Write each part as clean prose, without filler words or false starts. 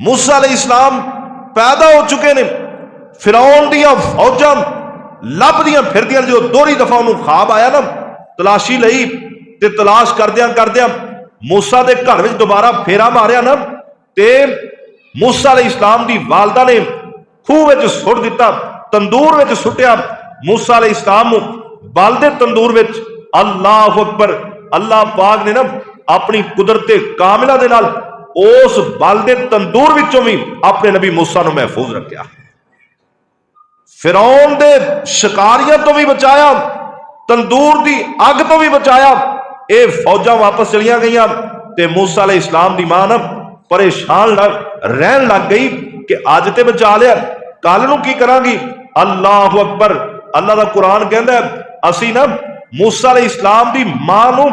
मूसा अलैहिस्सलाम पैदा हो चुके ने, फिरौन दियां फौजां लभदियां फिरदियां। जो दोहरी दफा उन्होंने ख्वाब आया ना, तलाशी लई ते तलाश करदियां करदियां मूसा के घर में दोबारा फेरा मारिया ना, ते मूसा अलैहिस्सलाम दी वालदा ने खूह विच सुट दिता, तंदूर विच सुटिया। मूसा अलैहिस्सलाम बलदे तंदूर विच। अल्लाह अकबर। अल्लाह पाक ने ना अपनी कुदरते कामिला दे नाल उस बलदे तंदूर विचों भी अपने नबी मूसा नूं महफूज रखिया। फिरौन दे शिकारियों तो भी बचाया, तंदूर दी अग तो भी बचाया। ये फौजां वापस चलिया गई ते मूसा अलैहिस्सलाम दी मां ना परेशान रहन लग गई कि अज ते बचा लिया, कल नूं की करांगी। अल्लाह अकबर। अल्लाह दा कुरान कहंदा है असी ना मूसा अलैहिस्सलाम दी मां नूं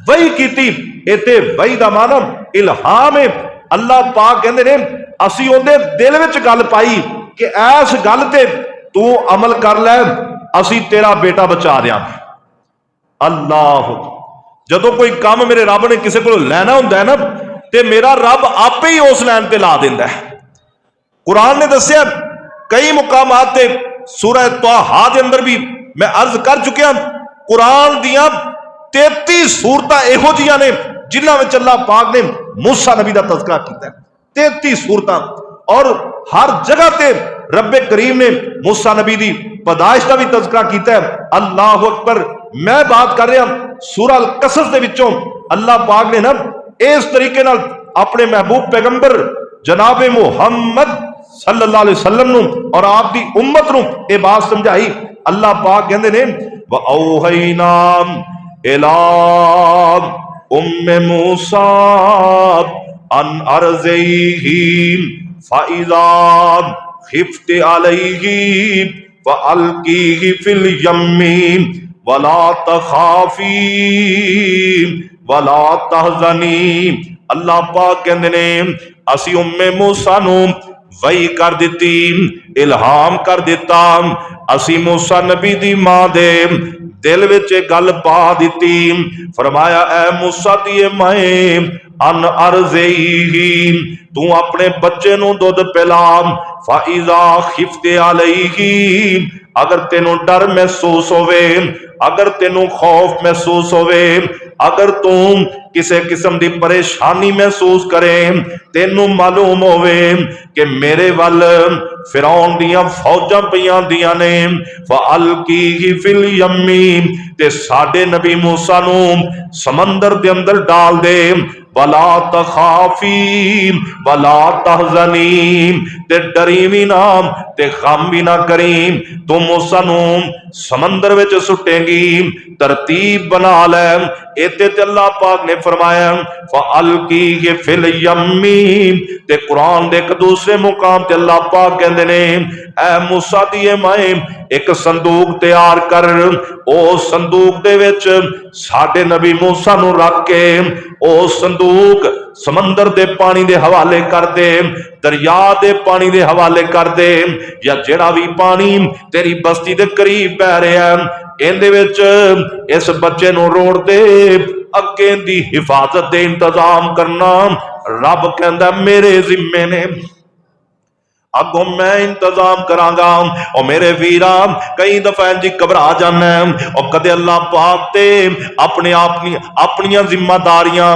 वही कीती। इत्थे वही दा माना इल्हाम है। अल्लाह पाक कहंदे ने असी उहदे दिल विच गल पाई कि ऐस गल ते तू अमल कर लै, असी तेरा बेटा बचा देंगे। अल्लाह। जदों कोई काम मेरे रब ने किसी को लैना हुंदा है ना, ते मेरा रब आपे ही उस लैन ते ला दिंदा है। कुरान ने दस्सिया कई मुकामात ते, सूरह तौहा दे अंदर भी मैं अर्ज कर चुकिया, कुरान दियां 33 सूरतां इहो जिहां ने जिन्हां विच अल्लाह पाक ने मूसा नबी दा तज़किरा कीता है। 33 सूरतां, और हर जगह ते रब्बे करीम ने मूसा नबी दी पैदाइश का भी तज़किरा कीता है। अल्लाह अकबर। मैं बात कर रहा सूरह अल कसस दे विचों अल्लाह पाक ने ना इस तरीके नाल अपने महबूब पैगंबर जनाबे मुहम्मद सल्लल्लाहु अलैहि वसल्लम नूं और आप दी उम्मत नूं ये बात समझाई। अल्लाह पाक कहंदे ने व औहैना इला उम्मे मूसा अन अर्ज़िही फ़इज़ा खिफ्त अलैहि व अलकीही फिल यम्मी वला तखाफी वला तहज़नी। अल्लाह पाक कहंदे ने असी उम्मे मूसा नूं वही कर दिती, इल्हाम कर दिता। असी मूसा नबी दी मां दे दिल विच गल पा दिती। फरमाया ऐ मूसा दी माए अन अर्ज़िही, तू अपने बच्चे नूं दुध पिला। फ़इज़ा खिफ्त अलैहि, अगर तेनों डर महसूस होवे, अगर तेनों खौफ महसूस होवे, अगर तू किसी किस्म की परेशानी महसूस करे, तेनों मालूम होवे कि मेरे वल फिरौन दियां फौजां पईयां दियां ने, फ़अल्कीही फिल यम्मी, ते साडे नबी मूसा नूं समंदर दे अंदर डाल दे। वला तखाफी वला तहज़नी, ते डरी भी ना ते गम भी ना करी। तू मूसा नूं समंदर विच सुटेगी, तरतीब बना लै। इत्थे ते अल्लाह पाक ने फरमाया फ़अल्कीही फिल यम्मी, ते कुरान दे एक दूसरे मुकाम ते अल्लाह पाक कहंदे ने ऐ मूसा दी माए एक संदूक तैयार कर, ओ संदूक दे विच साडे नबी मूसा नूं रख के ओ संदूक समंदर दे पानी दे हवाले कर दे, दरिया दे पानी दे हवाले कर दे, या जेड़ा भी पानी तेरी बस्ती दे करीब बह रहा है इहदे विच इस बच्चे नूं रोड़ दे। अगे दी हिफाजत दे इंतजाम करना रब कहंदा मेरे जिम्मे ने, अगों मैं इंतजाम करांगा। और मेरे वीरा कई दफा जी घबरा जाना और कदे अल्लाह पाक ते अपने अपनियां जिम्मेदारियां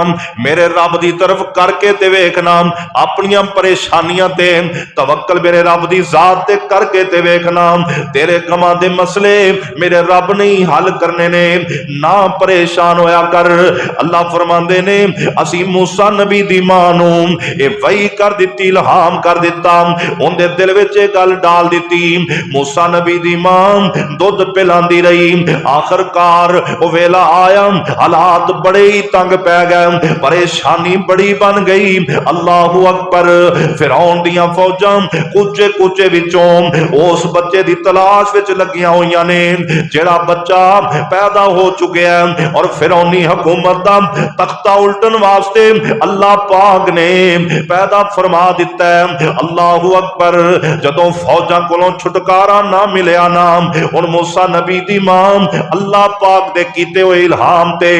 मेरे रब की तरफ करके ते वेखना, अपनियां परेशानियां ते तवक्कल मेरे रब की जात ते करके ते वेखना। तेरे गमां दे मसले मेरे रब ने हल करने ने, ना परेशान होया कर। अल्लाह फरमांदे ने असी मूसा नबी दी मां नूं ए वही कर दिती, इल्हाम कर दिता, उनके दिल विच गल डाल दी। मूसा नबी दी मां दुध पिलांदी रही। आखिरकार वो वेला आया, हालात बड़े ही तंग पै गए, परेशानी बड़ी बन गई। अल्लाहू अकबर। फिरौन दियां फौजां कुचे कुचे विचों उस बच्चे की तलाश विच लगियां हुई ने, जेड़ा बच्चा पैदा हो चुका है और फिरौनी हुकूमत दा तख्ता उल्टन वास्ते अल्लाह पाक ने पैदा फरमा दिता है। अल्लाहू अकबर। अकबर। जदों फौजां कोलों छुटकारा ना मिलिया ना, हुण मूसा नबी दी मां अल्लाह पाक दे कीते होए इल्हाम ते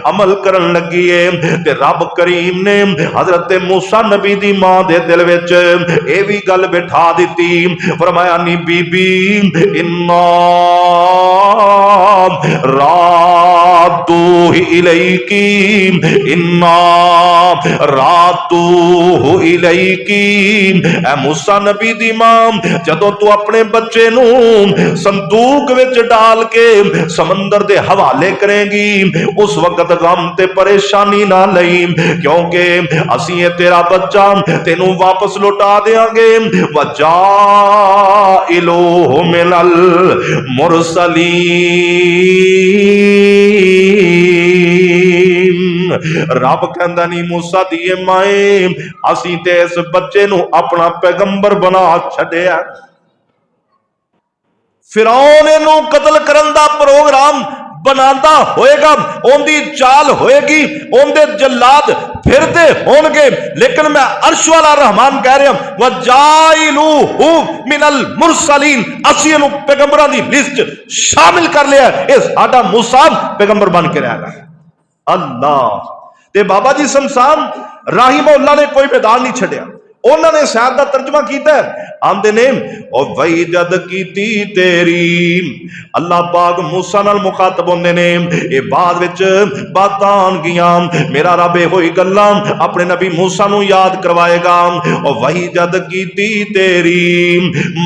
अमल करन लगी है ते रब करीम ने हजरत मूसा नबी दी मां दे दिल विच ये भी गल बिठा दी। फरमाया नी बीबी, इन्ना रादू इलैकी, इन्ना रादू इलैकी। ऐ मूसा नबी दी मां, जदों तू अपने बच्चे नू संदूक विच डाल के समंदर दे हवाले करेंगी, उस वक्त गम ते परेशानी ना लई, क्योंकि असी ये तेरा बच्चा तेनू वापस लौटा देंगे। वजा इलो मिनल मुरसलीन। रब कहंदा नी मूसा दिए माए, असी ते इस बच्चे नू अपना पैगंबर बना छड्या। फिरौन इनू कतल करन दा प्रोग्राम बनाता होएगा, उनकी चाल होएगी, उनके जल्लाद फिरते होंगे, लेकिन मैं अर्श वाला रहमान कह रहा हूं वजाइलूहु मिनल मुरसलीन, असी इनू पैगंबरां दी लिस्ट शामिल कर लिया। ये साडा मूसा पैगंबर बन के रहेगा। अल्लाह ते बाबा जी शमशान राहिमहुल्लाह ने कोई मैदान नहीं छड्या, उन्होंने शायद का तर्जमा किया आंदे ने और वही जद कीती तेरी। अल्लाह पाक मूसा नाल मुखातब होंदे ने, ये बाद विच बातां आउणगियां, मेरा रब होई गल्लां अपने नबी मूसा नू याद करवाएगा। और वही जद कीती तेरी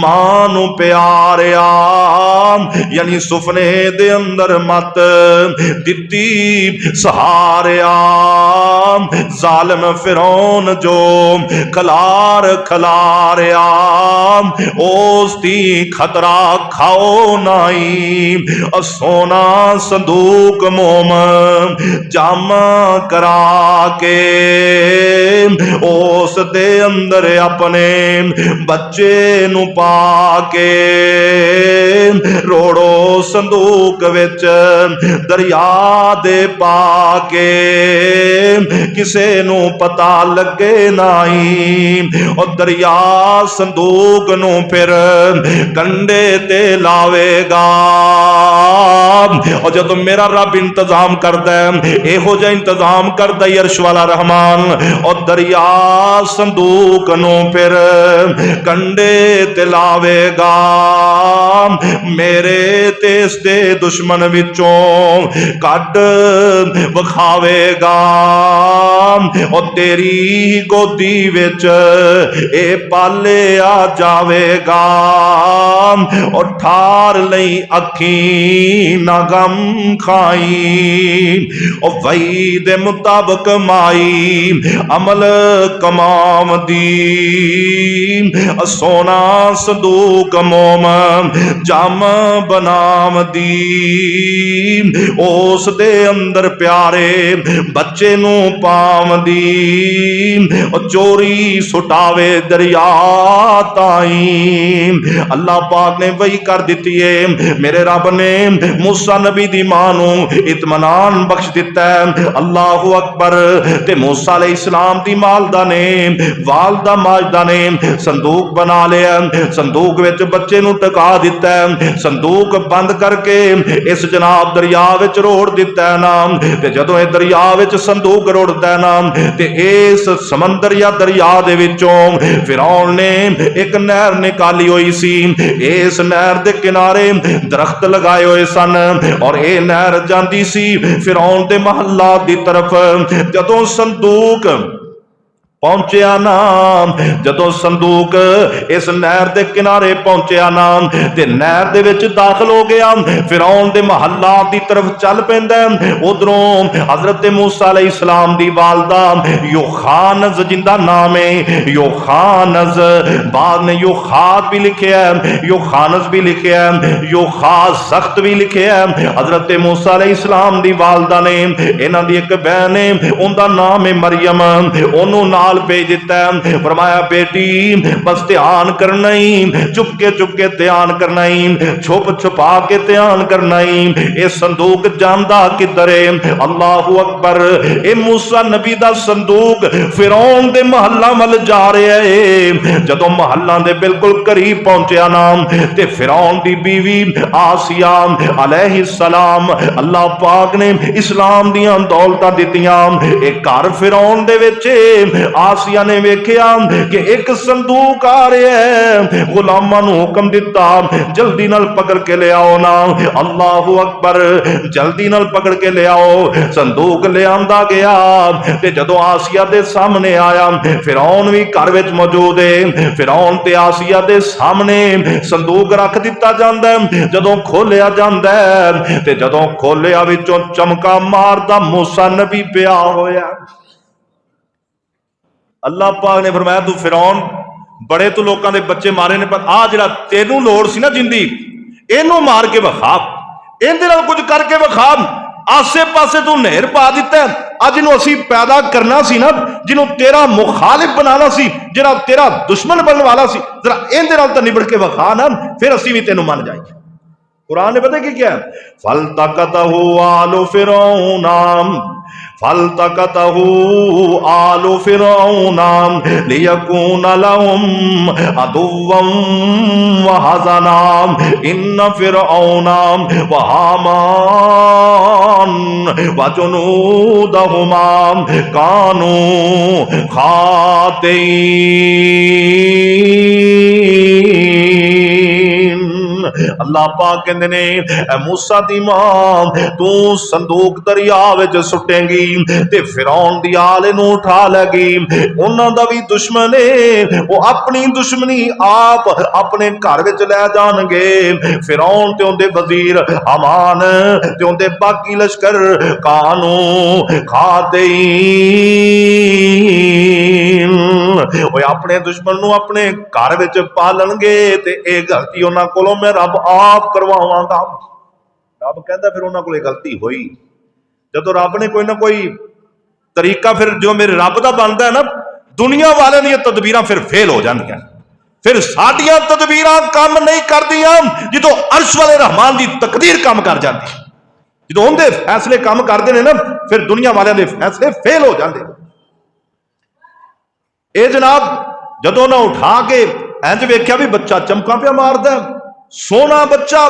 मां नू प्यारिया, यानी सुफने दे अंदर मत दिती सहारिया। जालिम फिरौन जो खलार खलारिया, ओस्ती खतरा खाओ नाई। सोना संदूक मोम जामा करा के, उस दे अंदर अपने बच्चे नु पा के, रोड़ो संदूक विच दरिया दे पा के, किसे नु पता लगे नाई। और दरिया संदूक नू फिर कंडे ते लावेगा। और जब मेरा रब इंतजाम करता है, एहो जा इंतजाम करता है अर्श वाला रहमान, और दरिया संदूक नू फिर कंडे ते लावेगा। मेरे ते इसदे दुश्मन विचों कड विखावेगा। और तेरी गोदी विच ए पाले आ जावेगा। और ठार लई अखी ना गम खाई। और वही दे मुताबिक माई अमल कमाम दी। सोना संदूक मोम जम बनाम दी। उस दे अंदर प्यारे बच्चे नू पाम दी। और चोरी सुटावे दरिया ताई। अल्लाह पाक ने वही कर दी है। मेरे रब ने मूसा नबी दी मां नू इत्मीनान बख्श दिता है। अल्लाहु अकबर। ते मूसा अलैहिस्सलाम दी मालदा ने वालदा माजदा ने संदूक बना लिया। संदूक विच बच्चे नू टका दिता है। संदूक बंद करके इस जनाब दरिया विच रोड़ दिता है ना। ते जदों इह दरिया विच संदूक रोड़दा है ना, ते इस समंदर या दरिया दे विचों फिरौन ने एक नहर निकाली हुई सी। इस नहर दे किनारे दरख्त लगाए हुए सन और यह नहर जाती सी फिरौन दे महल्ला दी तरफ। जदों संदूक पहुंचया ना, जदों संदूक इस नहर दे किनारे पहुंचया ना, ते नहर दे विच दाखिल हो गया। फिरौन दे महल्ला दी तरफ चल पैंदा। उधरों हजरत मूसा अलैहिस्सलाम दी वालदा योखानज जिंदा नाम है, योखानज, बाद ने योखात भी लिखिया है, योखानज भी लिखिया है, योखात सख्त भी लिखिया है। हजरत मूसा अलैहिस्सलाम दी वालदा ने, इन्हां दी एक बहन है, उनदा नाम है मरियम। ओनू नाल नाल भेज दिता है। फरमाया बेटी बस ध्यान करना ही, चुपके ध्यान करना ही, छुपा के ध्यान करना ही। ये संदूक जानदा किधर है? अल्लाहू अकबर। ये मूसा नबी दा संदूक फिरौन दे महल्ला वल जा रहा है। जदों महल्ला दे बिल्कुल करीब पहुंचया ना ते फिरौन दी बीवी आसिया अलैहिस्सलाम, अल्लाह पाक ने इस्लाम दियां दौलतां दित्तियां। एक घर फिरौन दे विच आसिया ने वेख्या कि एक संदूक आ रहा है। गुलामां नूं हुक्म दिता जल्दी नाल पकड़ के ले आओ ना। अल्लाहू अकबर। जल्दी नाल पकड़ के ले आओ। संदूक ले आंदा गया ते जदों आसिया दे सामने आया, फिरौन भी घर विच मौजूद है। फिरौन ते आसिया दे सामने संदूक रख दिता जांदा है। जदों खोलिया जांदा है ते जदों खोलिया विचों चमका मारदा मूसा नबी पिया होया। अल्लाह पाक ने फरमाया तू फिरौन बड़े तू लोगों के बच्चे मारे ने, पर आ जिहड़ा तेनू लोड़ सी ना जिंदी, इनू मार के विखा, इहदे नाल कुछ करके विखा। आसे पासे तू नहर पा दिता है। अज इनू असीं पैदा करना सी ना, जिन्हों तेरा मुखालिफ बनाना सी, जिहड़ा तेरा दुश्मन बनने वाला सी, जरा इहदे नाल तां निबड़ के विखा ना, फिर असीं भी तेनू मान जाएंगे। कुरान ने पता की क्या है? फल्तकतहु आलु फिरौना, फल्तकतहु आलु फिरौना लियकून लहुम अदुव्वम व हज़ना इन्न फिरौना व हामान व जुनूदहुमा कानू खातिईन। अल्लाह पाक कहते ने मूसा दी मां तू संदूक दरिया विच सुटेंगी ते फिरौन दी आल नूं उठा लेगी। उन्हां दा भी दुश्मन है, वो अपनी दुश्मनी आप अपने घर विच ले जाणगे। फिरौन ते उहदे वजीर हमान ते उहदे बाकी लश्कर कानू खातिईन, वो अपने दुश्मन नूं अपने घर विच पालणगे ते इह गलती उन्हां कोलों मैं रब आप करवावांगा। रब कहता फिर उन्हां कोल गलती हुई। जदों रब ने कोई ना कोई तरीका फिर जो मेरे रब दा बनदा है ना, दुनिया वाले दी तदबीरां फिर फेल हो जांदियां, फिर साडियां तदबीरां काम नहीं करदियां। जदों अर्श वाले रहमान दी तकदीर काम कर जाती, जदों उहदे फैसले काम करदे ने ना, फिर दुनिया वाले दे फैसले फेल हो जाते। ये जनाब जदों ना उठा के इंज वेख्या भी बच्चा चमका पिया मारदा, सोना बच्चा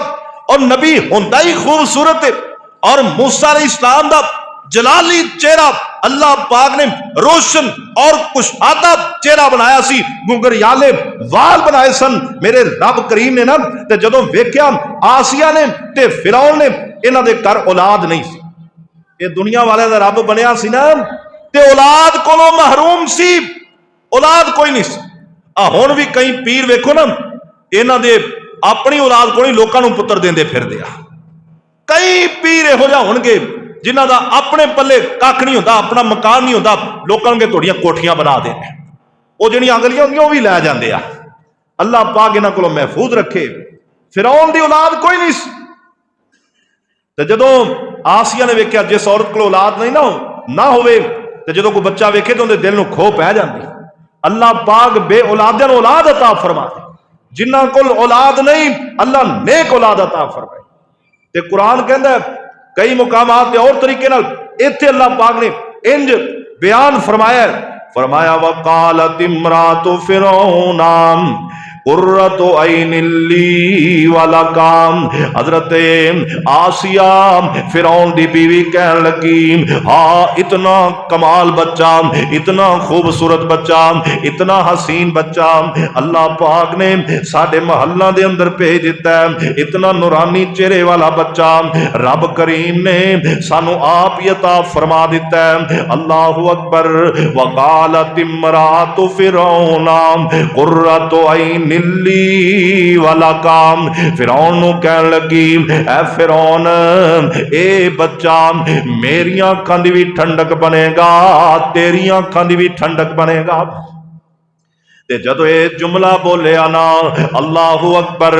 और नबी होंदा ही खूबसूरत, और मूसा अलैहिस्सलाम दा जलाली चेहरा अल्लाह पाक ने रोशन और कुशादा चेहरा बनाया सी, गुंगरियाले वाल बनाए सन। मेरे रब करीम ने ना ते जदों वेख्या आसिया ने ते फिरौन ने, इन्हां दे घर औलाद नहीं सी। ये दुनिया वाले दा रब बनया सी ना ते औलाद कोलों महरूम सी, औलाद कोई नहीं सी। हुण भी कई पीर वेखो ना, इन्हां दे अपनी औलाद को नहीं लोगों को पुत्र देंदे फिरदे आ। कई पीर इहो जिहा होणगे जिन्हां दा अपने पल्ले कख नहीं हुंदा, अपना मकान नहीं हुंदा, लोगों के थोड़ियां कोठियां बना देने, वो जिहड़ियां अगलियां हुंदियां वो भी लै जांदे आ। अल्लाह पाक इन्हां कोलों महफूज रखे। फिरौन दी औलाद कोई नहीं सी। ते जदों आसिया ने वेख्या जिस औरत को औलाद नहीं ना होवे ते जदों कोई बच्चा वेखे तो उहदे दिल नूं खो पै जांदी। अल्लाह पाक बे औलादियां नूं औलाद अता फरमा दे, जिन्हां कोल औलाद नहीं अल्लाह नेक औलाद अता फरमाए। ते कुरान कहंदा कई मुकामात और तरीके नाल, इत्थे अल्लाह पाक ने इंज बयान फरमाया, फरमाया वकालत इमरातु फिरौना कुर्रतु ऐनिन ली वलका। हजरत आसिया फिरौन दी बीवी कहन लगी, हाँ इतना कमाल बच्चा, इतना खूबसूरत बच्चा, इतना हसीन बच्चा अल्लाह पाक ने साडे महल्ला दे अंदर भेज दिता है। इतना नूरानी चेहरे वाला बच्चा रब करीम ने सानू आप ही अता फरमा दिता है। अल्लाहु अकबर। वकालत इमरातु फिरौना कुर्रतु ऐनिन ली वाला काम। फिरौन नूं कहन लगी, ऐ फिरौन ए बच्चा मेरियां अखां दी भी ठंडक बनेगा, तेरियां अखां दी भी ठंडक बनेगा। ते जदों ये जुमला बोलिया ना अल्लाहु अकबर,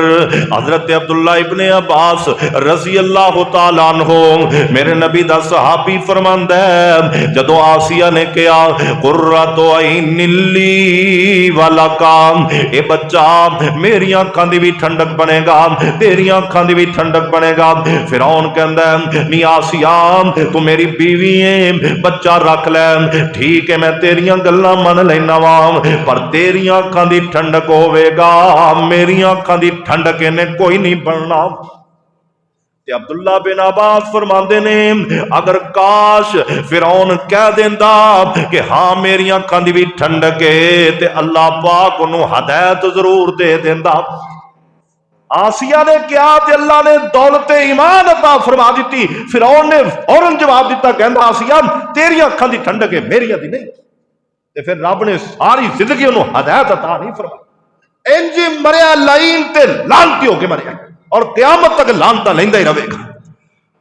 हजरत अब्दुल्ला इब्ने अब्बास रजी अल्लाह तआला अन्हु मेरे नबी दा सहाबी फरमांदा है जदों आसिया ने कहा कुर्रतु ऐनिल्ली वलका, ये बच्चा मेरी अखां दी भी ठंडक बनेगा, तेरी अखां दी भी ठंडक बनेगा। फिरौन कहंदा नी आसिया तू मेरी बीवी है, बच्चा रख ले, ठीक है मैं तेरियां गल्लां मन लेना वा, पर तेरी अखां दी ठंडक होवेगा, मेरी अखां दी ठंडक इन्हें कोई नहीं बनना। अब्दुल्ला बिन अब्बास फरमाते ने अगर काश फिरौन कह देंदा कि हाँ मेरी अखां दी भी ठंडक है ते अल्लाह पाक उन्होंने हदायत जरूर दे देंदा। आसिया ने क्या ते अल्लाह ने दौलत ईमान अता फरमा दी। फिरौन ने फौरन जवाब दिता, कहंदा आसिया तेरी अखां दी ठंडक है, मेरी दी नहीं। ते फिर रब ने सारी जिंदगी उन्होंने हदायत अता नहीं फरमाई। इंज मरिया लाइन ते लानती होके मरिया और क्यामत तक लानता लेंदा ही रहेगा।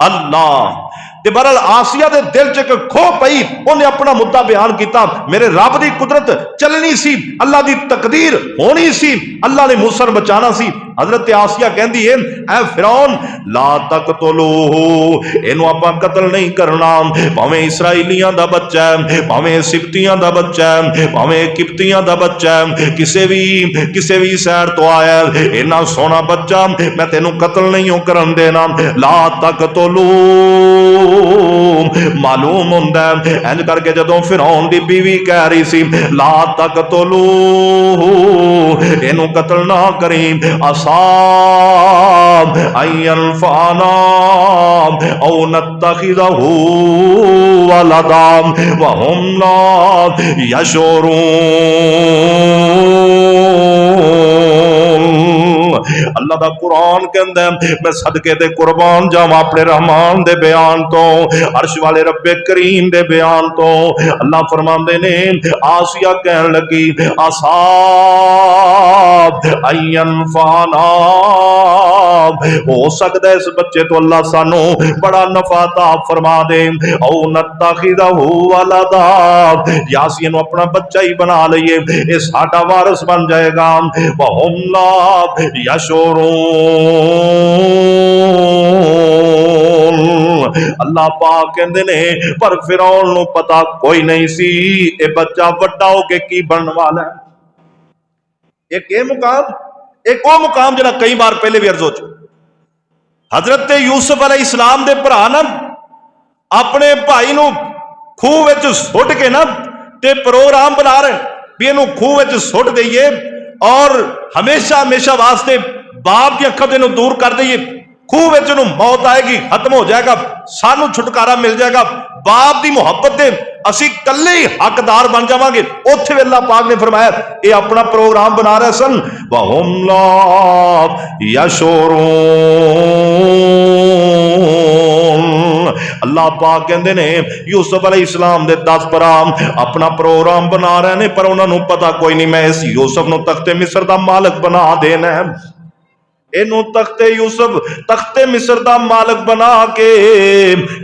अल्लाह ते बहरहाल आसिया दे दिल च एक खो पई, उन्हें अपना मुद्दा बयान किया, मेरे रब की कुदरत चलनी सी, अल्लाह की तकदीर होनी सी, अल्लाह ने मूसा नूं बचाना सी। हजरत आसिया कहती है ऐ फिरौन ला तकतुलूहु, इहनूं आपां कतल नहीं करना, भावें इसराइलियां दा बच्चा है, भावें सिबतियां दा बच्चा है, भावें किप्तियां दा बच्चा है, किसे भी शहर तो आया है, इन्ना सोहना बच्चा मैं तेनों कतल नहीं करन देना। ला तकतुलूहु मालूम हुंदा है इंज करके जदों फिरौन दी बीवी कह रही सी ला तकतुलूहु, इहनूं कतल ना करी, असाब अयनफाना औ नत्तखिज़हु वलदा व हुम ला यशऊरून। अल्लाह दा कुरान कहंदा मैं सदके ते कुर्बान जावां अपने रहमान दे बयान तो, अर्श वाले रब्बे करीम दे बयान तो। अल्लाह फरमांदे ने आसिया कहन लगी असाब अयनफाना, हो सकदा है इस बच्चे तो अल्लाह सानू बड़ा नफा ता फरमा दे, औ नत्तखिज़हु वलदा, यासीन अपना बच्चा ही बना लईए, ये साडा वारिस बन जाएगा। व हुम ला अल्लाह पाक कहंदे ने पर फिरौन नूं पता कोई नहीं सी ये बच्चा वड्डा होके की बनने वाला है। एक ये मुकाम, एक वो मुकाम जरा कई बार पहले भी अर्ज हो चुका। हजरत यूसुफ अलैहिस्सलाम दे भरा ना अपने भाई नूं खूह विच सुट के ना ते प्रोग्राम बना रहे भी इहनूं खूह विच सुट दईए और हमेशा हमेशा वास्ते बाप की अखां तो दूर कर दईए, खूह विच मौत आएगी, खत्म हो जाएगा, सानू छुटकारा मिल जाएगा, बाप की मुहब्बत दे असी कल्ले ही हकदार बन जावांगे। उत्थे अल्लाह पाक ने फरमाया ये अपना प्रोग्राम बना रहे सन, वहुम ला यशऊरून। अल्लाह पाक कहंदे ने यूसुफ अलैहिस्सलाम दे 10 भरा अपना प्रोग्राम बना रहे ने, पर उन्होंने पता कोई नहीं मैं इस यूसुफ नूं तख्ते मिस्र दा मालिक बना देना है, इनू तख्ते यूसुफ तख्ते मिस्र दा मालिक बना के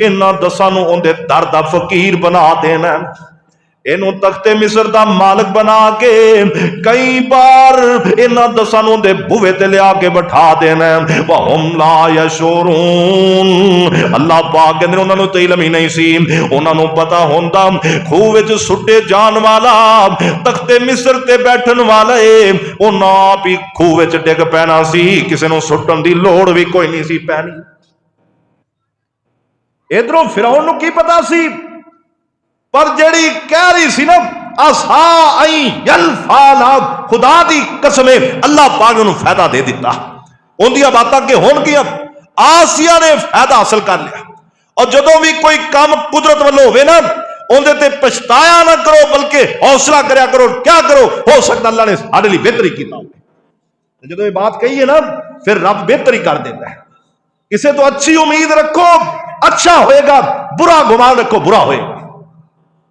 इन्हां 10 नूं उहदे दर दा फकीर बना देना, इनू तख्ते मिस्र दा मालिक बना के कई बार इन्हां 10 नूं उहदे बूहे ते लिया के बैठा देना। व हुम ला यशऊरून, अल्लाह पाक कहंदे उन्हां नूं ते इल्म ही नहीं सी, उन्हां नूं पता हुंदा खूह विच सुटे जान वाला तख्ते मिस्र ते बैठन वाला है उन्हां आप ही खूह विच डिग पैना सी, किसी नूं सुटण दी लोड़ भी कोई नहीं सी पैनी। इधरों फिरौन नूं की पता सी, पर जेड़ी कह रही सी ना असा आई यलफाना, खुदा दी कसम अल्लाह पाक ने फायदा दे दिता। उनदियां बातां के होण गियां, आसिया ने फायदा हासिल कर लिया। और जदों भी कोई काम कुदरत वालों होवे ना उहदे ते पछताया ना करो, बल्कि हौसला करया करो, क्या करो हो सकता अल्लाह ने साडे लई बेहतरी कीता। जदों ये बात कही है ना फिर रब बेहतरी कर देता है। किसी तो अच्छी उम्मीद रखो अच्छा होएगा, बुरा गुमान रखो बुरा होएगा।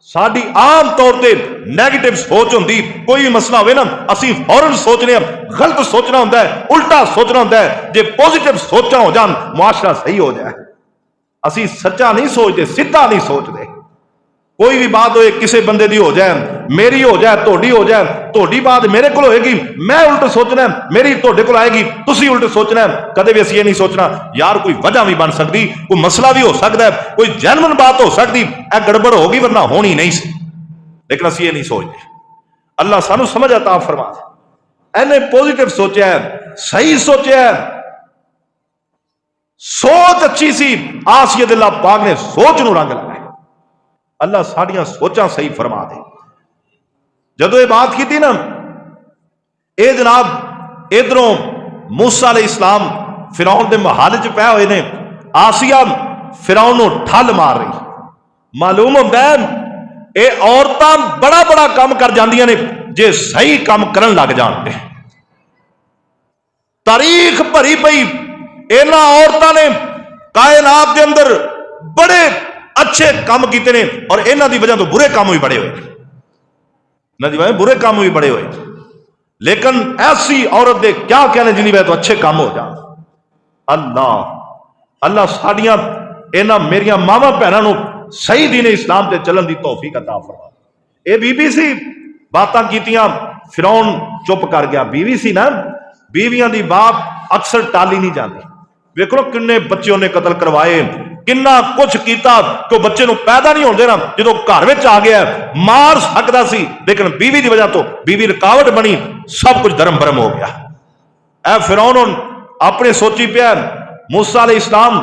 साडी आम तौर पर नैगेटिव सोच होंदी, कोई भी मसला हो ना असी फौरन सोचने गलत सोचना होंदा है, उल्टा सोचना होंदा है। जे पॉजिटिव सोचा हो जान मुआशरा सही हो जाए। असी सच्चा नहीं सोचते, सीधा नहीं सोचते। कोई भी बात होए किसी बंदे दी हो जाए, मेरी हो जाए, तोड़ी हो जाए, तोड़ी बात मेरे को होएगी, मैं उल्ट सोचना है, मेरी तोड़े को आएगी, तुसी उल्ट सोचना है। कदे भी असीं ये नहीं सोचना यार कोई वजह भी बन सकती, कोई मसला भी हो सकता है, कोई जैनवन बात हो सकती, ए गड़बड़ होगी वरना होनी नहीं सी। लेकिन असीं ये नहीं सोचते। अल्लाह सानू समझ अता फरमा, एने पॉजिटिव सोचा है, सही सोचा है, सोच अच्छी सी। आसियत अल्लाह पाक ने सोच नूं रंग लाया। अल्लाह साड़ियां सोचां सही फरमा दे। जदों ये बात की ना, ये जनाब इधरों मूसा अलैहिस्सलाम फिरौन दे महल च पै हुए ने, आसिया फिरौन नूं ठल मार रही। मालूम होंदा है ये औरतां बड़ा बड़ा काम कर जांदियां ने जे सही काम करन लग जाते। तारीख भरी पई इन्हां औरतां ने कायनात के अंदर बड़े अच्छे काम किए ने, और इन्हां दी वजह तो बुरे काम भी बड़े हुए, इन्हां दी वजह बुरे काम भी बड़े हुए। लेकिन ऐसी औरत दे क्या कहने जिन्नी वजह तो अच्छे काम हो जान। अल्लाह अल्लाह साड़ियां इन्हां मेरियां मावां भैनां नूं सही दीन इस्लाम ते चलन दी तौफीक अता फरमा। ये बीबी सी, बातां कीतियां, फिरौन चुप कर गया। बीवी सी ना, बीवियां दी बात अक्सर टाली नहीं जाती। वेखो किन्ने बच्चे उन्हें कतल करवाए, किन्ना कुछ किया कि बच्चे नूं पैदा नहीं होंदे ना, जो घर में आ गया मार सकता सी, लेकिन बीवी की वजह तो बीवी रुकावट बनी, सब कुछ धर्म भरम हो गया। ऐ फिरौन अपने सोची पिया, मूसा अलैहिस्सलाम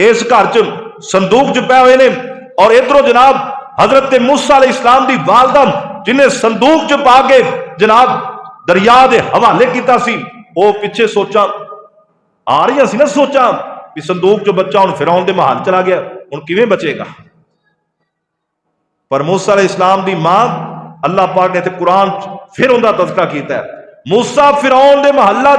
इस घर च संदूक च पै हुए ने, और इधरों जनाब हजरत मूसा अलैहिस्सलाम दी वालदा जिन्हें संदूक च पा के जनाब दरिया के हवाले किया सी, वो पिछे सोचा आ रही सी ना, सोचा भी संदूक जो बच्चा हुण फिरौन दे महल चला गया, हुण किवें बचेगा। पर मूसा अलैहिस्सलाम दी मां, अल्लाह पाक ने कुरान फिर उनका तज़किरा कीता है। मूसा फिरौन दे महल्ला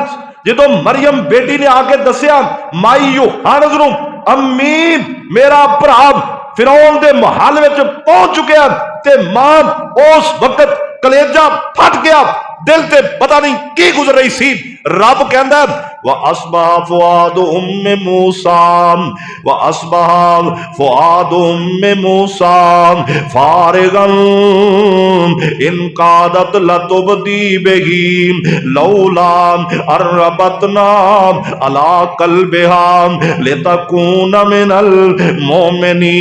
जदों मरियम बेटी ने आके दसिया माई यूहन्ना नूं, अम्मी मेरा भरा फिरौन दे महल में पहुंच चुका, ते मां उस वक्त कलेजा फट गया, दिल ते पता नहीं की गुजर रही सी। रब कहंदा व अस्बह फुआद उम्मे मूसा, व अस्बह फुआद उम्मे मूसा फारिगन इन कादत लतुबदी बिही लौला अरबतना अला कल्बिहा लितकून मिनल मोमिनीन।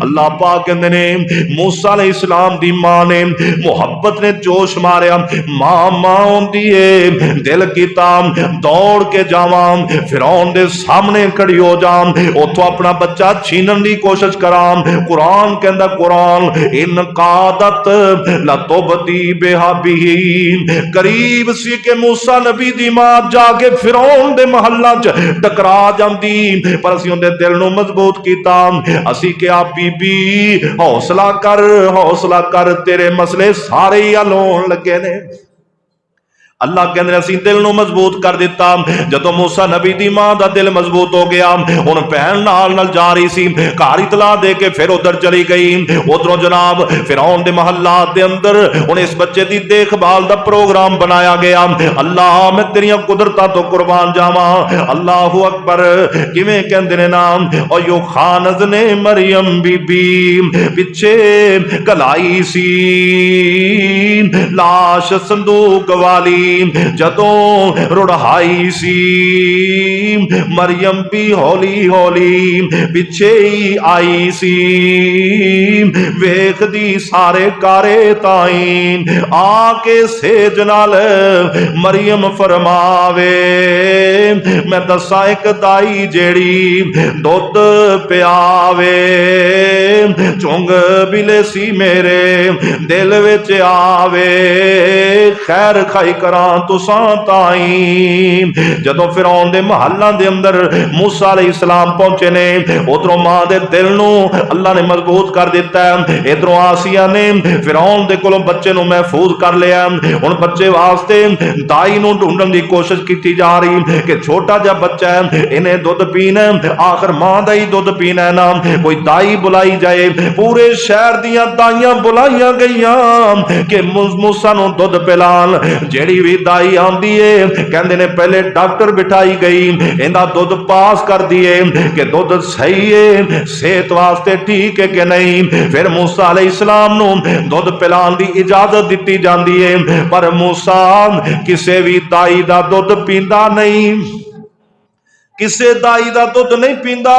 अल्लाह पाक कहते ने मूसा अलैहिस्सलाम दी मां ने मुहब्बत ने जोश मारिया, मां मां होंदी है, दिल कीता दौड़ के जावां फिरौन दे सामने खड़ी हो जां, उथों अपना बच्चा छीनन दी कोशिश करां। कुरान कहंदा, कुरान इन कादत लतुबदी बिहाबिही, करीब सी के मूसा नबी दी मां जाके फिरौन दे महल्ला च टकरा जांदी, पर असीं उहदे दिल नूं मजबूत कीता। असीं क्या बीबी हौसला कर, तेरे मसले सारे ही हल होण लगे ने। अल्लाह कहते असीं दिल नूं मजबूत कर दिता। जदों मूसा नबी दी मां दा दिल मजबूत हो गया, हुण भैन नाल जा रही सी, घर इतला दे के फिर उधर चली गई। उधरों जनाब फिरौन दे महल्लात दे अंदर हुण इस बच्चे दी देखभाल दा प्रोग्राम बनाया गया। अल्लाह मैं तेरियां कुदरतां तो कुर्बान जावां। अल्लाहु अकबर। किवें कहंदे ने नाम और यो खानज ने मरियम बीबी पिछे कलाई सी लाश संदूक वाली, जदों रुढ़ाई सी मरियम भी हौली हौली पिछे ही आई सी, वेख दी सारे कारे ताई आके सेज नाल मरियम फरमावे, मैं दसा एक दाई जेड़ी दुध पियावे, चुंग बिले सी मेरे दिल विच आवे, खैर खाई करा तुसां ताई। जदों फिरौन दे महल्लां दे अंदर मूसा अलैहिस्सलाम पहुंचे ने, उधरों मां दे दिल नूं अल्लाह ने मजबूत कर दिता है। इधरों आसिया ने फिरौन दे कोलों बच्चे नूं महफूज कर लिया। हुण बच्चे वास्ते दाई नूं ढूंढण दी कोशिश की जा रही कि छोटा जा बच्चा है, इन्हें दुध पीना, आखिर मां दा ही दुध पीना है ना, कोई दाई बुलाई जाए। पूरे शहर दियां दाइयां बुलाईयां गईयां कि मूसा नूं दुध पिलान। जेड़ी बीबी दाई आंदी है, कहंदे ने पहले डॉक्टर बिठाई गई, इहदा दुध पास कर दिए कि दुध सही है, सेहत वास्ते ठीक है कि नहीं। फिर मूसा अलैहिस्सलाम नूं दुध पिलाण दी इजाजत दिती जांदी है, पर मूसा किसी भी दाई दा दुध पींदा नहीं, किसे दाई दा दुध नहीं पींदा।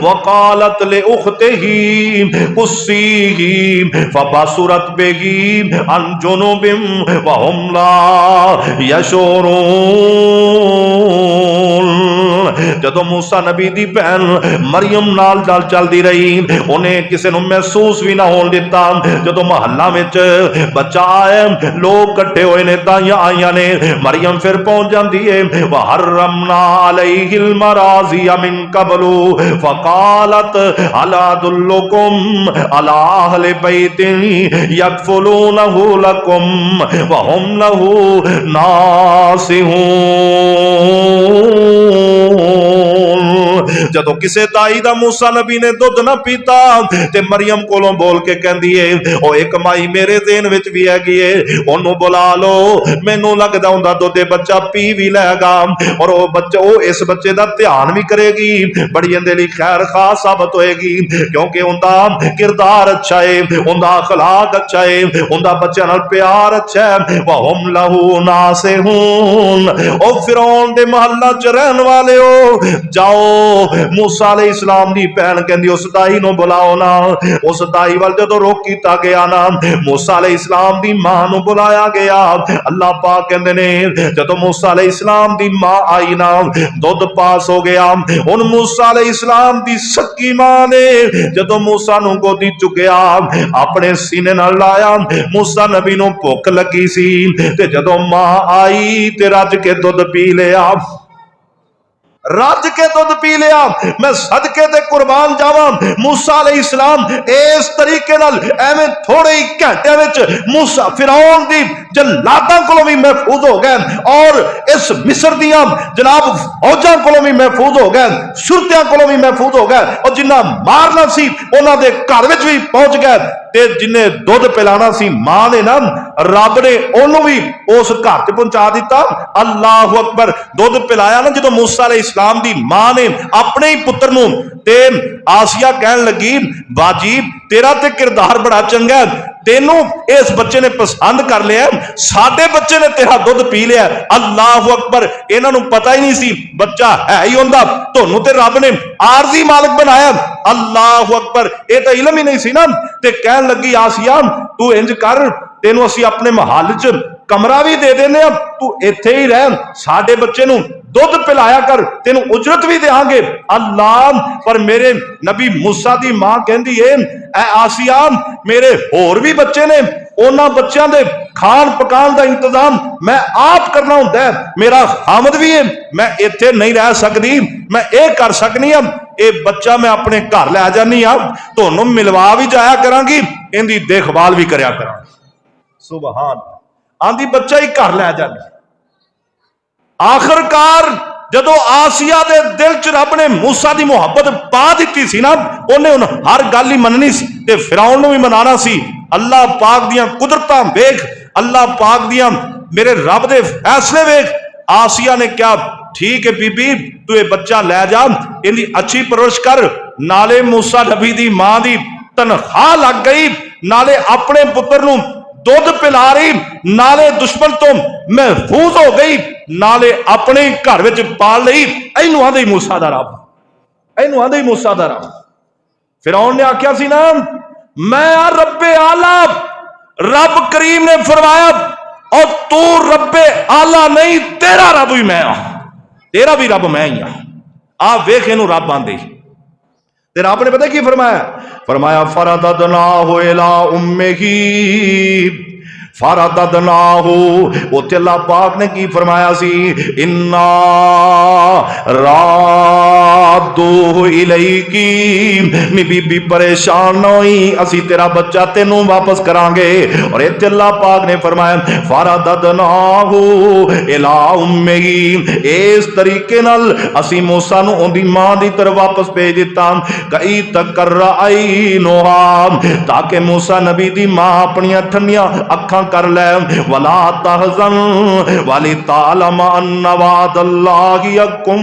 वकालत ले उख्तिही कुस्सीही फबसुरत बेही अन जुनुबिम व हुम ला यशूरून। जदों मूसा नबी दी बहन मरियम नाल चलदी रही, उन्हें किसी नूं महसूस भी ना होण दिता। जदों महल्ला विच बच्चा आया, लोग कट्ठे होए ने, दाइयां आईयां ने, मरियम फिर पहुंच जाती है। वहर्रमना अलैहिल मराज़िया मिन कबलु फकालत अला दुल्लुकुम अला अहलि बैतिन यकफुलूनहु लकुम व हुम लहु नासिहून। जदों किसे दाई दा मूसा नबी ने दुध ना पीता ते मरियम कोलों बोल के कहंदी है, ओ एक माई मेरे ज़हन विच भी हैगी है, ओनू बुला लो, मैनू लगदा हुंदा दुध बच्चा पी भी लेगा और ओ बच्चा ओ इस बच्चे दा ध्यान भी करेगी, बड़ी इहदे लई खैर खास साबित होएगी, क्योंकि उनका किरदार अच्छा है, उनका अखलाक अच्छा है, उनका बच्चे नाल प्यार अच्छा है। वहुम लहू नासिहून। ओ फिरौन दे महल्ला च रहन वाले हो, जाओ मूसा अलैहिस्सलाम दी भैन कहंदी उस दाई नूं बुलाओ ना। उस दाई वाल जदों रोक कीता गया ना, मूसा अलैहिस्सलाम दी मां नूं बुलाया गया। अल्लाह पाक कहंदे ने जदों मूसा अलैहिस्सलाम दी मां आई ना, दुध पास हो गया। हुण मूसा अलैहिस्सलाम दी सक्की मां ने जदों मूसा नूं गोदी चुकिया, अपने सीने नाल लाया, मूसा नबी नूं भुख लगी सी ते जदों मां आई ते रज के दुध पी लिया, रज के दुध पी लिया। मैं सदके ते कुर्बान जावां, मूसा अलैहिस्सलाम इस तरीके नाल एवें थोड़े ही घंटे विच मूसा फिरौन दी जल्लादां कोलों भी महफूज हो गए और इस मिस्र दियां जनाब फौजां कोलों भी महफूज हो गए, सुरतियां कोलों भी महफूज हो गए, और जिन्ना मारना सी उन्हां दे घर विच भी पहुंच गए। ते जिन्हें दुध पिलाना सी मां ने ना, रब ने ओनू भी उस घर च पहुंचा दिता। अल्लाह अकबर। दुध पिलाया ना जदों मूसा अलैहिस्सलाम दी मां ने अपने ही पुत्र नूं, ते आसिया कहन लगी, बाजी तेरा ते किरदार बड़ा चंगा है, तेनू इस बच्चे ने पसंद कर लिया, साडे बच्चे ने तेरा दुध पी लिया। अल्लाह अकबर। इन्हां नूं पता ही नहीं सी बच्चा है ही उनदा, तुहानू ते रब ने आरजी मालिक बनाया। अल्लाह अकबर। ये तो इलम ही नहीं सी ना। ते कहन लगी आसिया, तू इंज कर, तेनू असी अपने महल च कमरा भी दे देने, तू इत्थे ही रह, साडे बच्चे नूं दुध पिलाया कर, तेनू उजरत भी देंगे। अल्लाह। पर मेरे नबी मूसा दी मां कहंदी है, ऐ आसिया मेरे होर भी बच्चे ने, उन्हां बच्चों के खान पकान का इंतजाम मैं आप करना होंदा है, मेरा खामद भी है, मैं इत्थे नहीं रह सकती, मैं ये कर सकनी हाँ, ये बच्चा मैं अपने घर लै जानी हाँ, तुहानू मिलवा भी जाया करांगी, इहदी देखभाल भी करया करांगी। सुभान। आंदी बच्चा ही घर लै जानी। आखिरकार जदों आसिया दे दिल च रब ने मूसा दी मुहब्बत पा दी सी ना, उन्हें हर गल ही मननी सी ते फिरौन नूं भी मनाना सी। अल्लाह पाक दियां कुदरतां वेख, अल्लाह पाक दियां मेरे रब दे फैसले वेख। आसिया ने क्या, ठीक है बीबी तू ये बच्चा लै जा, इहदी अच्छी परवरिश कर, नाले मूसा नबी दी मां दी तनख्वाह लग गई, नाले अपने पुत्र नूं दुध पिला रही, नाले दुश्मन तो महफूज हो गई, नाले अपने घर विच पाल लई। इहनूं आंदे मूसा दा रब, इहनूं आंदे मूसा दा रब। फिरौन ने आख्या सी ना, मैं रब्बे आला, रब करीम ने फरमाया, और तू रब्बे आला नहीं, तेरा रब भी मैं हाँ, तेरा भी रब मैं ही हाँ। आ वेख इहनूं रब आंदे। ते रब ने पता की फरमाया, फरमाया फरददनाहु इला उम्मिही फरददनाहु। उत्थे अल्लाह पाक ने की फरमाया सी, इन्ना रादूहु इलैकी, नी बीबी परेशान न होई, असी तेरा बच्चा तेनू वापस करांगे। और इत्थे अल्लाह पाक ने फरमाया फरददनाहु इला उम्मिही, इस तरीके नाल असी मूसा नू उहदी मां दी तरफ वापस भेज दिता। कई तकर्रा आई नोहा, ताकि मूसा नबी दी मां अपनी ठंडियां अखां कर ले, वला तहज़न वली तालम अन्ना वादल्लाहि हक़्क़ुम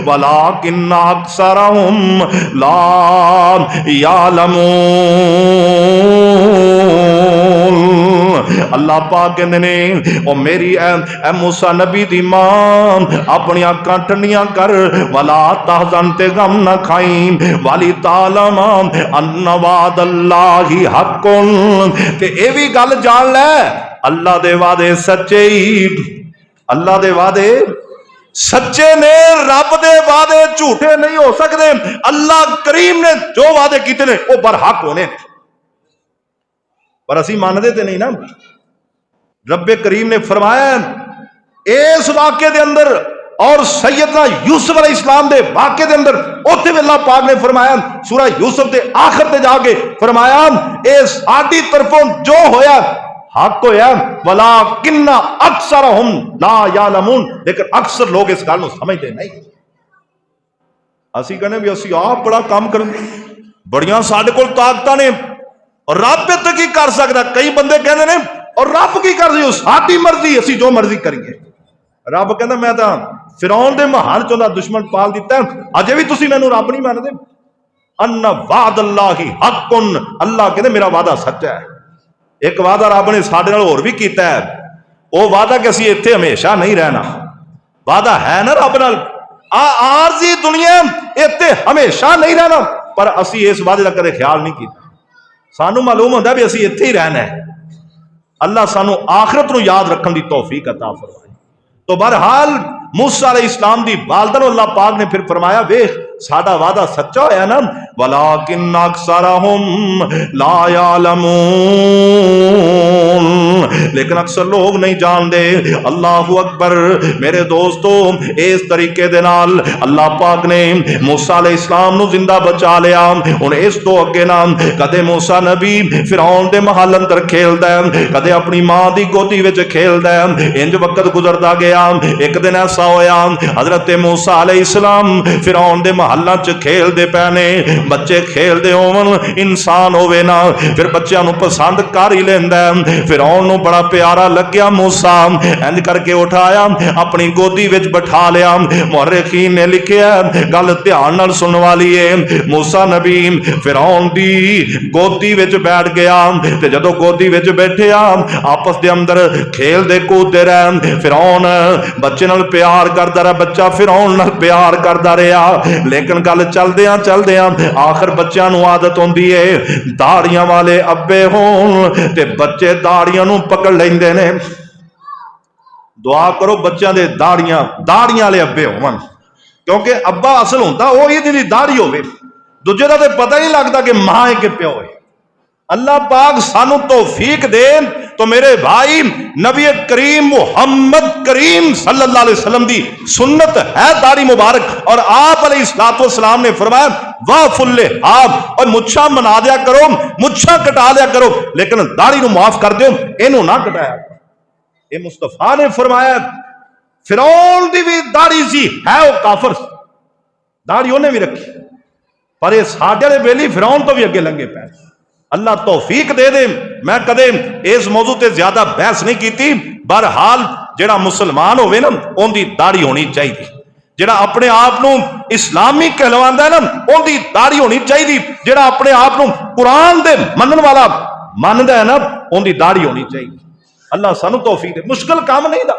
वलाकिन्ना अक्सरहुम ला यालमून। अल्लाह पाक कहते ने ओ मेरी ए मूसा नबी दी मां अपनी अखां ठंडियां कर, वला तहज़न ते गम न खाई, वाली तालम अन्ना वादल्लाहि हक़्क़ुन ते ए भी गल जान ले अल्लाह दे वादे सच्चे ही, अल्लाह दे वादे सच्चे ने, रब दे वादे झूठे नहीं हो सकते। अल्लाह करीम ने जो वादे किए ने वो बरहक होने, पर असी मानते तो नहीं ना। रब्बे करीम ने फरमाया इस वाक़े दे अंदर और सैयदना यूसुफ अलैहिस्सलाम दे वाक़े दे अंदर उत्थे अल्लाह पाक ने फरमाया सूरह यूसुफ दे आखिर ते जाके फरमाया ए साडी तरफों जो होया हक होया, वलाकिन्ना अक्सरहुम ला यालमून, लेकिन अक्सर लोग इस गल नूं समझदे नहीं। असी कहने भी असी आप बड़ा काम करेंगे, बड़ियां साडे कोल ताकतां ने और रब इत्थे की कर सकदा। कई बंदे कहंदे ने और रब की कर दियो, साडी मर्जी, असी जो मर्जी करिए। रब कहंदा मैं तां फिरौन दे महान चों दुश्मन पाल दिता, अजे भी तुसी मैनू रब नहीं मानदे। अन्ना वादल्लाहि हक़्क़ुन, अल्लाह कहंदे मेरा वादा सच्चा है। एक वादा रब ने साडे नाल होर भी कीता है, वो वादा कि असी इत्थे हमेशा नहीं रहना। वादा है ना रब नाल, आरजी दुनिया इत्थे हमेशा नहीं रहना, पर असी इस वादे का कदे ख्याल नहीं किया। सानू मालूम होंदा भी असी इत्थे ही रहना है। अल्लाह सानू आखिरत नूं याद रखने की तौफीक अता फरमाए। तो बहरहाल मूसा अलैहिस्सलाम दी वालदा नूं अल्लाह पाक ने फिर फरमाया वेख साडा वादा सच्चा होया ना, वलाकिन्ना अक्सरहुम ला यालमून, लेकिन अक्सर लोग नहीं जानते। अल्लाहु अकबर। मेरे दोस्तों इस तरीके दे नाल अल्लाह पाक ने मूसा अलैहिस्सलाम नूं जिंदा बचा लिया। हुण इस तो अगे ना कदे मूसा नबी फिरौन दे महल अंदर खेलदा है, कदे अपनी मां दी गोदी विच खेलदा है। इंज वक्त गुजरदा गया। एक दिन ऐसा होया हजरत मूसा अलैहिस्सलाम फिरौन दे महल्ला च खेलदे पए ने। बच्चे खेलदे होवन, इंसान होवे ना फिर बच्चों नूं पसंद कर ही लैंदा है। फिरौन नूं बड़ा प्यारा लग्या मूसा, इंज करके उठाया अपनी गोदी विच बिठा लिया। मुअर्रिखीन ने लिखिया गल ध्यान नाल सुनने वाली है। मूसा नबी फिरौन दी गोदी विच बैठ गया ते जदों गोदी विच बैठिया आपस दे अंदर खेलदे कूददे रहे। फिरौन बच्चे नाल प्यार करदा रहा, बच्चा फिरौन नाल प्यार करदा रहा। लेकिन गल चलदियां चलदियां आखिर बच्चों नूं आदत होंदी है दाड़ियां वाले अब्बे होण ते बच्चे दाड़ियां नूं पकड़ लैंदे ने। दुआ करो बच्चों दे दाड़ियां वाले अब्बे होवन, क्योंकि अब्बा असल होंदा वो ही जिहदी दाड़ी होवे, दूजे दा ते पता ही लगता कि मां है कि प्यो है। अल्लाह पाक सानू तौफीक दे। तो मेरे भाई नबी करीम मुहम्मद करीम सल्लल्लाहु अलैहि वसल्लम दी सुन्नत है दाढ़ी मुबारक, और आप अलैहिस्सलाम ने फरमाया वाह फुल्ले आप और मुच्छा मना दिया करो, मुच्छा कटा दिया करो, लेकिन दाढ़ी नूं माफ कर दो, इनू ना कटाया। ये मुस्तफा ने फरमाया। फिरौन दी भी दाढ़ी सी, है वो काफर, दाढ़ी उन्हें भी रखी, पर ये साडे वाले बेली फिरौन तो भी अगे लंघे पै। अल्लाह तौफीक दे दे। मैं कदे इस मौजू ते ज्यादा बहस नहीं की। बहरहाल जेड़ा मुसलमान होवे ना उनकी दाढ़ी होनी चाहिए, जेड़ा अपने आप नूं इस्लामी कहलवांदा है ना उनकी दाढ़ी होनी चाहिए, जेड़ा अपने आप नूं कुरान दे मनन वाला मानदा है ना उनकी दाढ़ी होनी चाहिए। अल्लाह सानू तौफीक दे। मुश्किल काम नहीं दा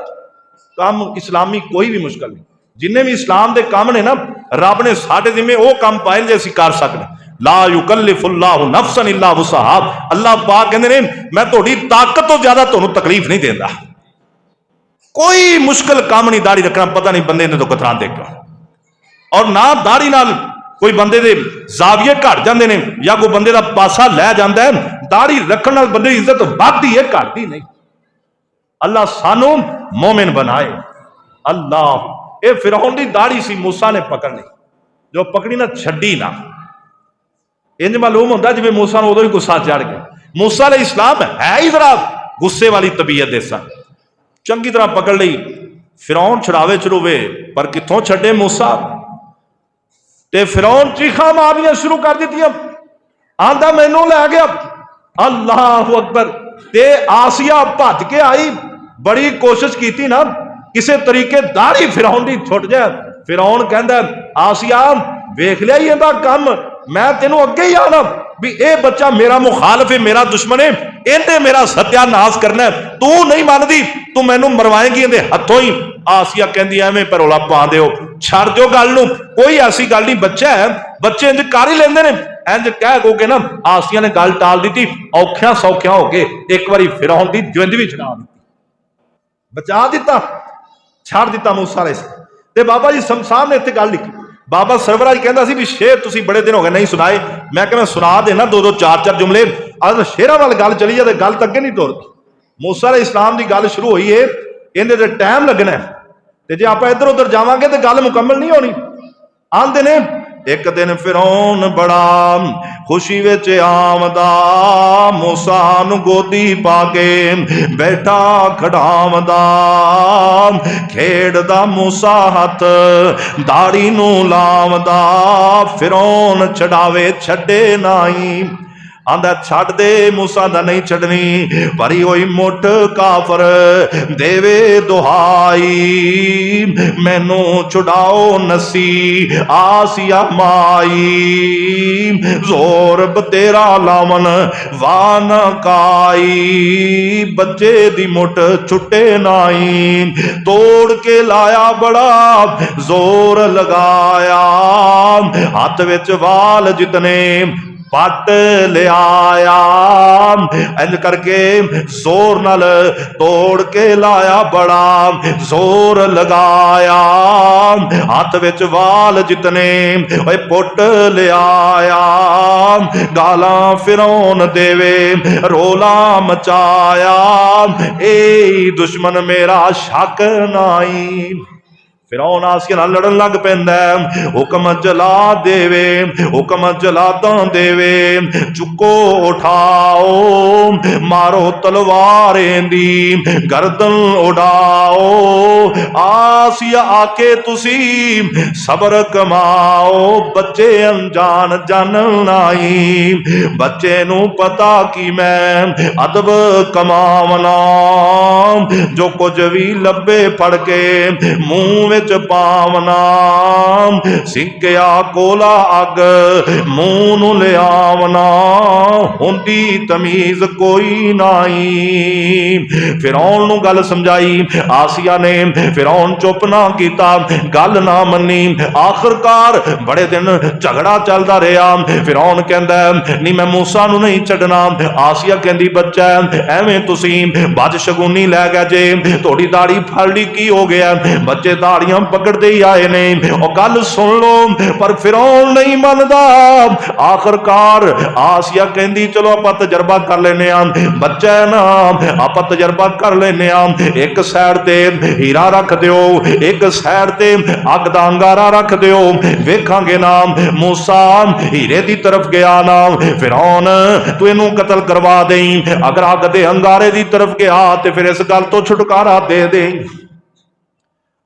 काम इस्लामी कोई भी मुश्किल नहीं। जिन्ने भी इस्लाम दे काम ने ना रब ने साडे जिम्मे वो काम पाए जे असीं कर सकदे। ला युकल्लिफुल्लाहु नफ्सन इल्ला वुसअहा। अल्लाह पाक कहंदे ने मैं तुहाडी ताकत तो ज्यादा तुहानू तकलीफ नहीं देंदा। कोई मुश्किल काम नहीं दाढ़ी रखना, पता नहीं बंदे ने तो कतरांदे क्यों। और ना दाढ़ी नाल कोई बंदे दे जाविये घट जांदे ने या कोई बंदे दा पासा लै जांदा है। दाढ़ी रखण नाल बंदे दी इज्जत वधदी है, घटदी नहीं। अल्लाह सानू मोमिन बनाए। अल्लाह ये फिरौन दी दाढ़ी सी मूसा ने पकड़ ली, जो पकड़ी ना छड्डी ना। इंज मालूम होंदा जिवें मूसा नूं उदों ही गुस्सा चढ़ गया। मूसा अलैहिस्सलाम है ही जरा गुस्से वाली तबीयत दे सन, चंगी तरह पकड़ ली। फिरौन छड़ावे छड़ूवे पर कित्थों छड्डे मूसा। ते फिरौन चीखां मारनियां शुरू कर दित्तियां, आंदा मैनू लै गया। अल्लाहु अकबर। ते आसिया भज के आई, बड़ी कोशिश की ना किसी तरीके दाढ़ी फिराउन दी छुट जाए। फिरौन कहंदा आसिया वेख लिया ही इहदा काम, मैं तेनों अगे ही आना भी ये बच्चा मेरा मुखालफ है, मेरा दुश्मन है, इन्हें मेरा सत्यानाश करना है, तू नहीं मानती, तू मैनू मरवाएगी इहदे हथों ही। आसिया कहंदी एवें भरोला पा दिओ, छड़ दिओ गल नूं, कोई ऐसी गल नहीं, बच्चा है, बच्चे इंज कर ही लेंदे ने। इंज कह को के ना आसिया ने गल टाल दी, औखियां सौखियां होके एक बारी फिरौन दी जिंद भी छड़ा दी, बचा दिता, छड़ दिता मूसा अलैहिस्सलाम। ते बाबा जी साहब ने इत्थे गल लिखी, बाबा सरवराज कहता सी भी शेर तुसीं बड़े दिन हो गए नहीं सुनाए, मैं कह मैं सुना देना दो दो चार चार जुमले, अगर शेरां वाल गल चली जाए गल तो अगे नहीं तुरदी। मूसा अलैहिस्सलाम की गल शुरू हुई है, इहदे ते टाइम लगना है, ते जे आपां इधर उधर जावांगे तो गल मुकम्मल नहीं होनी। आंदे ने एक दिन फिरौन बड़ा खुशी विच आमदा, मूसा नूं गोदी पाके बैठा खड़ावदा, खेड़दा मूसा हथ दाड़ी नूं लावदा, फिरौन छड़ावे छड्डे नाई, आंदा छड़ दे मूसा दा नहीं छड़नी, भरी होई मुठ काफर देवे दुहाई, मैनू छुड़ाओ नसी आसिया माई, जोर बतेरा लावन वान काई, बच्चे दी मुठ छुट्टे नाई, तोड़ के लाया बड़ा जोर लगाया, हाथ विच वाल जितने पट लिया, इंज करके जोर नाल तोड़ के लाया, बड़ा जोर लगाया, हाथ विच वाल जितने पुट लिया, गाला फिरौन देवे रोला मचाया, ए दुश्मन मेरा शक नाई। फिरौन आसिया नाल लड़न लग पैंदा, हुक्म चला देवे, हुक्म चलादा देवे, चुको उठाओ, मारो तलवारें दी गर्दन उड़ाओ, आसिया आके तुसी सबर कमाओ, बच्चे अनजान जानन आई, बच्चे नू पता कि मैं अदब कमावना, जो कुछ भी लब्बे फड़ के मुंह पावना, सिक्या कोला अग मुंह नू लियावना, हुंदी तमीज कोई नाई। फिरौन नू गल समझाई, आसिया ने फिरौन चुप ना कीता, गल ना मनी, आखिरकार बड़े दिन झगड़ा चलदा रहा। फिरौन कहंदा नहीं मैं मूसा नू नहीं छड्डना, आसिया कहंदी बच्चा एवें तुसी बदशगुनी लै गए जे, थोड़ी दाढ़ी फड़ ली की हो गया, बच्चे दाढ़ी पकड़ते ही आए ने, और गल सुन लो, पर फिरौन नहीं मनदा। आखिरकार आसिया कहंदी चलो आप तजर्बा कर लेने, बच्चा है ना आप तजर्बा कर लेने, एक साइड ते हीरा रख दियो, एक साइड ते अग दा अंगारा रख दियो, वेखांगे ना मूसा हीरे दी तरफ गया ना, फिरौन तू इनू कतल करवा दें, अगर अग दे अंगारे दी तरफ गया तो फिर इस गल तो छुटकारा दे दे।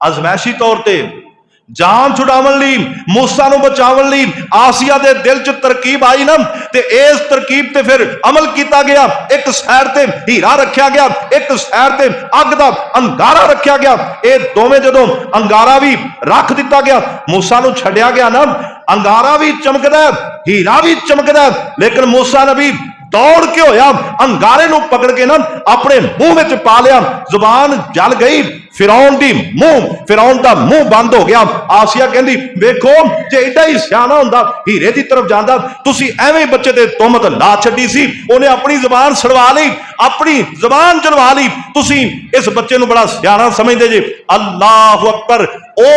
अजमैशी तौर ते जान छुड़ावन लई, मूसा नूं बचावन लई आसिया दे दिल च तरकीब आई ना, ते इस तरकीब ते फिर अमल किया गया। एक साइड ते हीरा रखा गया, एक साइड ते अग दा अंगारा रखा गया। ये दोवें जदों अंगारा भी रख दिता गया, मूसा नूं छड्डिया गया ना, अंगारा भी चमकदा हीरा भी चमकदा, लेकिन मूसा नबी दौड़ के होया अंगारे नूं पकड़ के ना अपने मुंह में पा लिया, जुबान जल गई, फिरौन दी मुंह, फिरौन दा मुंह बंद हो गया। आसिया कहंदी वेखो जे एडा ही सियाना हुंदा हीरे दी तरफ जांदा, तुसी एवें बच्चे ते तोहमत ला छड्डी सी, उन्हें अपनी जुबान छड़वा ली, अपनी जुबान चलवा ली, तुसी इस बच्चे नूं बड़ा सियाना समझदे जे। अल्लाहु अकबर। ओ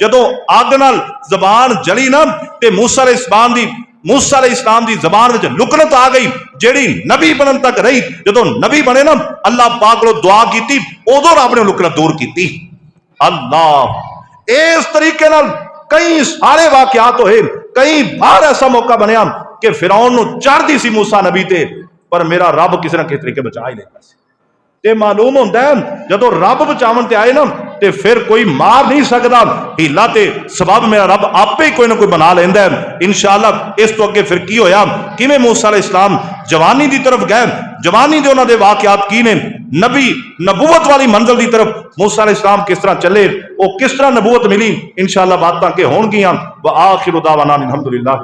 जदों अग नाल जुबान जली ना ते मूसा अलैहिस्सलाम दी ज़बान विच लुकनत आ गई, जेड़ी नबी बनन तक रही। जदों नबी बने ना अल्लाह पाक कोलों दुआ कीती, उदों रब ने लुकनत दूर कीती। अल्लाह इस तरीके नाल कई सारे वाकयात होए, कई बार ऐसा मौका बनया कि फिरौन नूं चढ़दी सी मूसा नबी ते, पर मेरा रब किसी ना किसी तरीके बचा ही लेता सी। ते मालूम हुंदा है जदों रब बचावन ते आए ना ਤੇ फिर कोई मार नहीं सकता। हीला ते सबब मेरा रब आपे ही कोई ना कोई बना लेंदा है। इंशाअल्लाह इस तो अगे फिर की होया, किवें मूसा अलैहिस्सलाम जवानी की तरफ गए, जवानी के उन्होंने वाकयात की ने, नबी नबूवत वाली मंजिल की तरफ मूसा अलैहिस्सलाम किस तरह चले, वो किस तरह नबूवत मिली, इंशाअल्लाह बात अगे होणगियां। व आखिरु दावाना अल्हम्दुलिल्लाह।